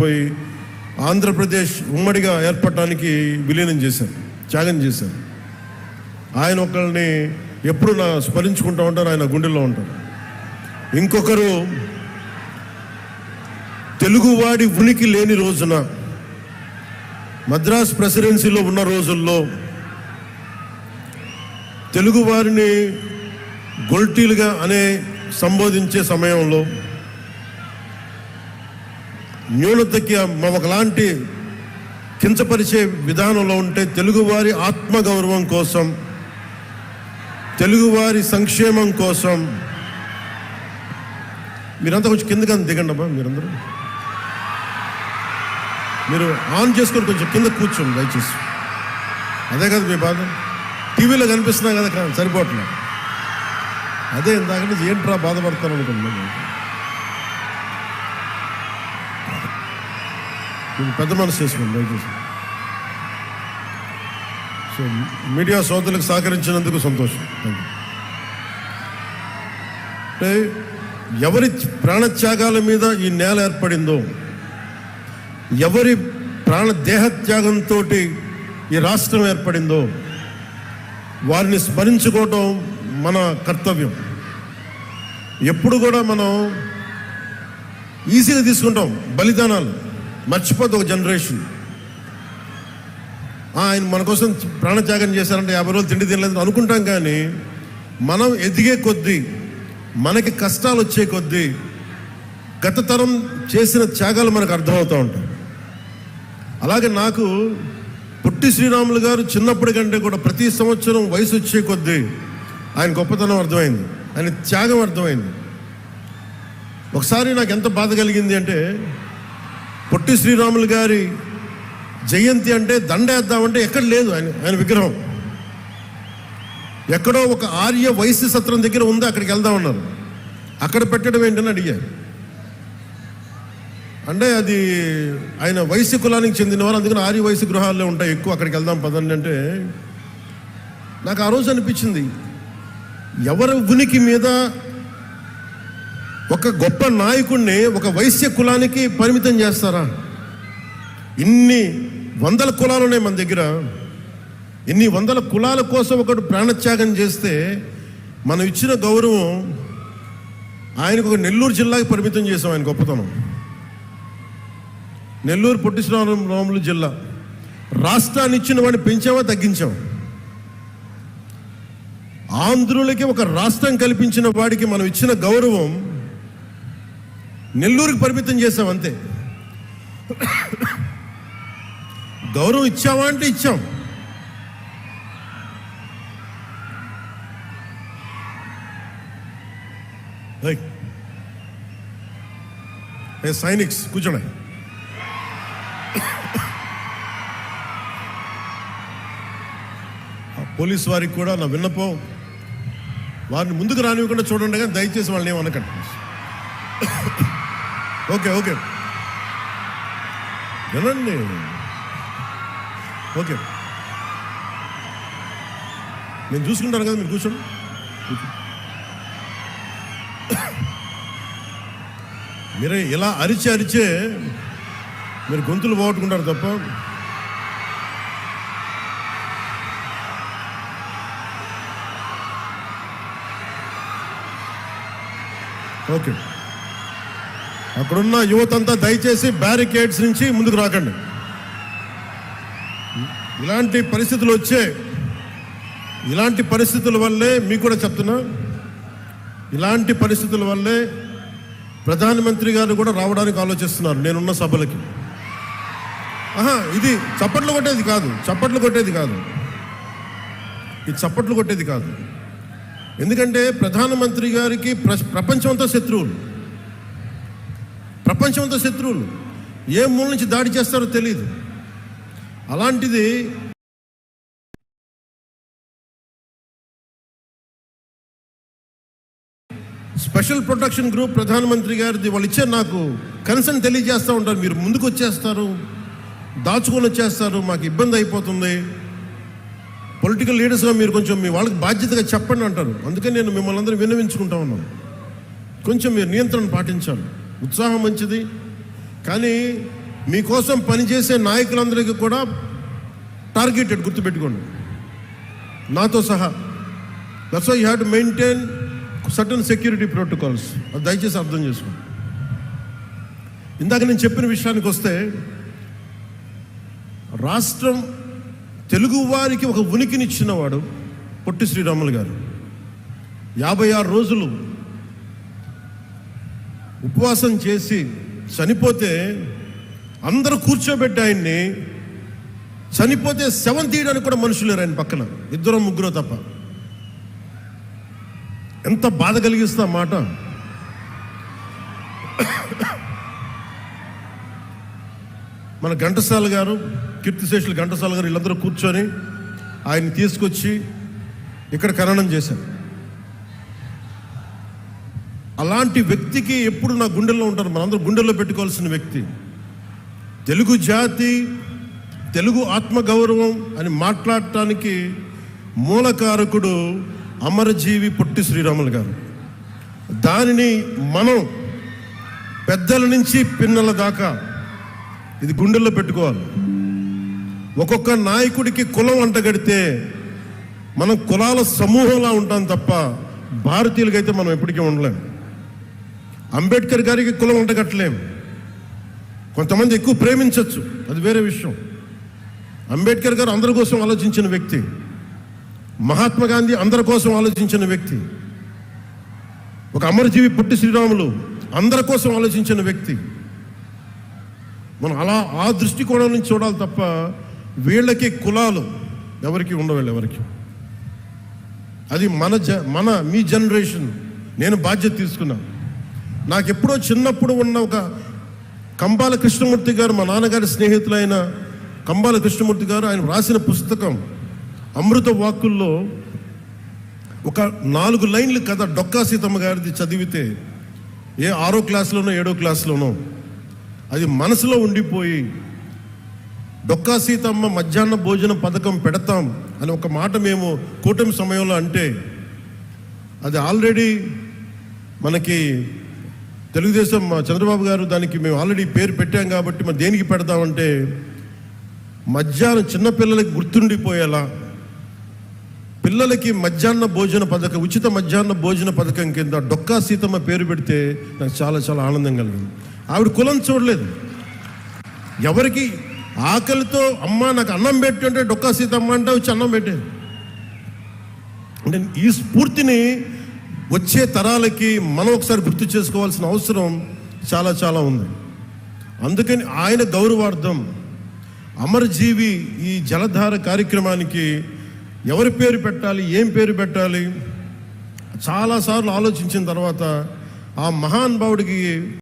పోయి ఆంధ్రప్రదేశ్ ఉమ్మడిగా ఏర్పడటానికి విలీనం చేశారు, త్యాగం చేశారు. ఆయన ఒకరిని ఎప్పుడు స్మరించుకుంటూ ఉంటారు, ఆయన గుండెల్లో ఉంటారు. ఇంకొకరు తెలుగువాడి ఉనికి లేని రోజున మద్రాస్ ప్రెసిడెన్సీలో ఉన్న రోజుల్లో తెలుగువారిని గొల్టీలుగా సంబోధించే సమయంలో న్యూనతకి ఒకలాంటి కించపరిచే విధానంలో ఉంటే తెలుగువారి ఆత్మగౌరవం కోసం, తెలుగువారి సంక్షేమం కోసం మీరంతా కొంచెం కిందకి దిగండి అమ్మా. మీరు ఆన్ చేసుకొని కొంచెం కింద కూర్చోండి దయచేసి. అదే కదా మీ బాధ. టీవీలో కనిపిస్తున్నా కదా, సరిపోవట్లే. అదే ఇందాక నుంచి ఏంట్రా బాధపడతాను అనుకున్నాను. పెద్ద మనసు చేసుకోండి దయచేసి. సో మీడియా సోదరులకు సహకరించినందుకు సంతోషం. అంటే ఎవరి ప్రాణత్యాగాల మీద ఈ నేల ఏర్పడిందో, ఎవరి దేహత్యాగంతో ఈ రాష్ట్రం ఏర్పడిందో వారిని స్మరించుకోవటం మన కర్తవ్యం. ఎప్పుడు కూడా మనం ఈజీగా తీసుకుంటాం బలిదానాలు, మర్చిపోతే ఒక జనరేషన్ ఆయన మన కోసం ప్రాణత్యాగం చేశారంటే 50 రోజులు తిండి తినలేదు అనుకుంటాం. కానీ మనం ఎదిగే కొద్దీ, మనకి కష్టాలు వచ్చే కొద్దీ గత తరం చేసిన త్యాగాలు మనకు అర్థమవుతూ ఉంటాయి. అలాగే నాకు పొట్టి శ్రీరాములు గారు చిన్నప్పటి కంటే కూడా ప్రతి సంవత్సరం వయసు వచ్చే కొద్దీ ఆయన గొప్పతనం అర్థమైంది, ఆయన త్యాగం అర్థమైంది. ఒకసారి నాకు ఎంత బాధ కలిగింది అంటే, పొట్టి శ్రీరాములు గారి జయంతి అంటే దండేద్దామంటే ఎక్కడ లేదు ఆయన విగ్రహం. ఎక్కడో ఒక ఆర్య వైశ్య సత్రం దగ్గర ఉంది, అక్కడికి వెళ్దామన్నారు. అక్కడ పెట్టడం ఏంటని అడిగారు. అంటే అది ఆయన వైశ్య కులానికి చెందినవారు, అందుకని ఆర్య వైశ్య గృహాల్లో ఉంటాయి ఎక్కువ, అక్కడికి వెళ్దాం పదండి అంటే నాకు ఆ రోజు అనిపించింది, ఎవరి ఉనికి మీద ఒక గొప్ప నాయకుడిని ఒక వైశ్య కులానికి పరిమితం చేస్తారా? ఇన్ని వందల కులాలు ఉన్నాయి మన దగ్గర. ఇన్ని వందల కులాల కోసం ఒకడు ప్రాణత్యాగం చేస్తే మనం ఇచ్చిన గౌరవం ఆయనకు ఒక నెల్లూరు జిల్లాకి పరిమితం చేసాం. ఆయన గొప్పతనం నెల్లూరు పొట్టి శ్రీరాములు జిల్లా. రాష్ట్రాన్ని ఇచ్చిన వాడిని పెంచామా తగ్గించాం? ఆంధ్రులకి ఒక రాష్ట్రం కల్పించిన వాడికి మనం ఇచ్చిన గౌరవం నెల్లూరుకి పరిమితం చేసాం అంతే. గౌరవం ఇచ్చావా అంటే ఇచ్చాం. సైనిక్స్ కూర్చోండి. పోలీసు వారికి కూడా నా విన్నపం, వారిని ముందుకు రానివ్వకుండా చూడండి, కానీ దయచేసి వాళ్ళని ఏమనకండి. ఓకే వినండి. ఓకే, నేను చూసుకుంటాను కదా, మీరు కూర్చోండి. మీరే ఇలా అరిచే మీరు గొంతులు పోగొట్టుకుంటారు తప్ప. ఓకే, అక్కడున్న యువతంతా దయచేసి బ్యారికేడ్స్ నుంచి ముందుకు రాకండి. ఇలాంటి పరిస్థితుల వల్లే మీకు కూడా చెప్తున్నా, ఇలాంటి పరిస్థితుల వల్లే ప్రధానమంత్రి గారు కూడా రావడానికి ఆలోచిస్తున్నారు నేనున్న సభలకి. ఇది చప్పట్లు కొట్టేది కాదు. ఎందుకంటే ప్రధానమంత్రి గారికి ప్రపంచమంతా శత్రువులు, ఏ మూల నుంచి దాడి చేస్తారో తెలియదు. అలాంటిది స్పెషల్ ప్రొటెక్షన్ గ్రూప్ ప్రధానమంత్రి గారిది వాళ్ళు ఇచ్చారు. నాకు కన్సర్న్ తెలియజేస్తూ ఉంటారు, మీరు ముందుకు వచ్చేస్తారు, దాచుకొని వచ్చేస్తారు, మాకు ఇబ్బంది అయిపోతుంది, పొలిటికల్ లీడర్స్గా మీరు కొంచెం మీ వాళ్ళకి బాధ్యతగా చెప్పండి అంటారు. అందుకని నేను మిమ్మల్ని అందరూ విన్నవించుకుంటా ఉన్నాను, కొంచెం మీరు నియంత్రణ పాటించాలి. ఉత్సాహం మంచిది, కానీ మీకోసం పనిచేసే నాయకులందరికీ కూడా టార్గెటెడ్, గుర్తుపెట్టుకోండి, నాతో సహా. That's why you have to maintain certain security protocols. అది దయచేసి అర్థం చేసుకోండి. ఇందాక నేను చెప్పిన విషయానికి వస్తే, రాష్ట్రం తెలుగు వారికి ఒక ఉనికినిచ్చినవాడు పొట్టి శ్రీరాములు గారు. 56 రోజులు ఉపవాసం చేసి చనిపోతే అందరూ కూర్చోబెట్టి ఆయన్ని, చనిపోతే శవం తీయడానికి కూడా మనుషులు లేరు ఆయన పక్కన, 2-3 తప్ప. ఎంత బాధ కలిగిస్తా మాట. మన ఘంటసాల గారు, కీర్తిశేషులు ఘంటసాల గారు వీళ్ళందరూ కూర్చొని ఆయన్ని తీసుకొచ్చి ఇక్కడ ఖననం చేశారు. అలాంటి వ్యక్తికి ఎప్పుడు నా గుండెల్లో ఉంటారు, మనందరూ గుండెల్లో పెట్టుకోవాల్సిన వ్యక్తి. తెలుగు జాతి, తెలుగు ఆత్మగౌరవం అని మాట్లాడటానికి మూలకారకుడు అమరజీవి పొట్టి శ్రీరాములు గారు. దానిని మనం పెద్దల నుంచి పిన్నల దాకా ఇది గుండెల్లో పెట్టుకోవాలి. ఒక్కొక్క నాయకుడికి కులం అంటగడితే మనం కులాల సమూహంలా ఉంటాం తప్ప భారతీయులకైతే మనం ఎప్పటికీ ఉండలేం. అంబేద్కర్ గారికి కులం అంటగట్టలేం. కొంతమంది ఎక్కువ ప్రేమించవచ్చు, అది వేరే విషయం. అంబేద్కర్ గారు అందరి కోసం ఆలోచించిన వ్యక్తి. మహాత్మా గాంధీ అందరి కోసం ఆలోచించిన వ్యక్తి. ఒక అమరజీవి పొట్టి శ్రీరాములు అందరి కోసం ఆలోచించిన వ్యక్తి. మనం అలా ఆ దృష్టికోణం నుంచి చూడాలి తప్ప వీళ్ళకి కులాలు ఎవరికి ఉండవు, ఎవరికి. అది మీ జనరేషన్. నేను బాధ్యత తీసుకున్నాను. నాకు ఎప్పుడో చిన్నప్పుడు ఉన్న ఒక కంబాల కృష్ణమూర్తి గారు, మా నాన్నగారి స్నేహితులైన కంబాల కృష్ణమూర్తి గారు, ఆయన రాసిన పుస్తకం అమృత వాక్కుల్లో ఒక 4 లైన్లు కథ డొక్కా సీతమ్మ గారిది చదివితే, 6వ క్లాస్లోనో 7వ క్లాస్లోనో అది మనసులో ఉండిపోయి, డొక్కా సీతమ్మ మధ్యాహ్న భోజన పథకం పెడతాం అని ఒక మాట మేము కూటమి సమయంలో అంటే, అది ఆల్రెడీ మనకి తెలుగుదేశం చంద్రబాబు గారు దానికి మేము ఆల్రెడీ పేరు పెట్టాం కాబట్టి మరి దేనికి పెడతామంటే, మధ్యాహ్నం చిన్నపిల్లలకి గుర్తుండిపోయేలా పిల్లలకి మధ్యాహ్న భోజన పథకం, ఉచిత మధ్యాహ్న భోజన పథకం కింద డొక్కా సీతమ్మ పేరు పెడితే నాకు చాలా చాలా ఆనందం కలిగింది. ఆవిడ కులం చూడలేదు. ఎవరికి ఆకలితో అమ్మ నాకు అన్నం పెట్టు అంటే డొక్కా సీతమ్మ అంటే వచ్చి అన్నం పెట్టేది. అంటే ఈ స్ఫూర్తిని వచ్చే తరాలకి మనం ఒకసారి గుర్తు చేసుకోవాల్సిన అవసరం చాలా చాలా ఉంది. అందుకని ఆయన గౌరవార్థం అమరజీవి ఈ జలధార కార్యక్రమానికి ఎవరి పేరు పెట్టాలి, ఏం పేరు పెట్టాలి చాలాసార్లు ఆలోచించిన తర్వాత ఆ మహానుభావుడికి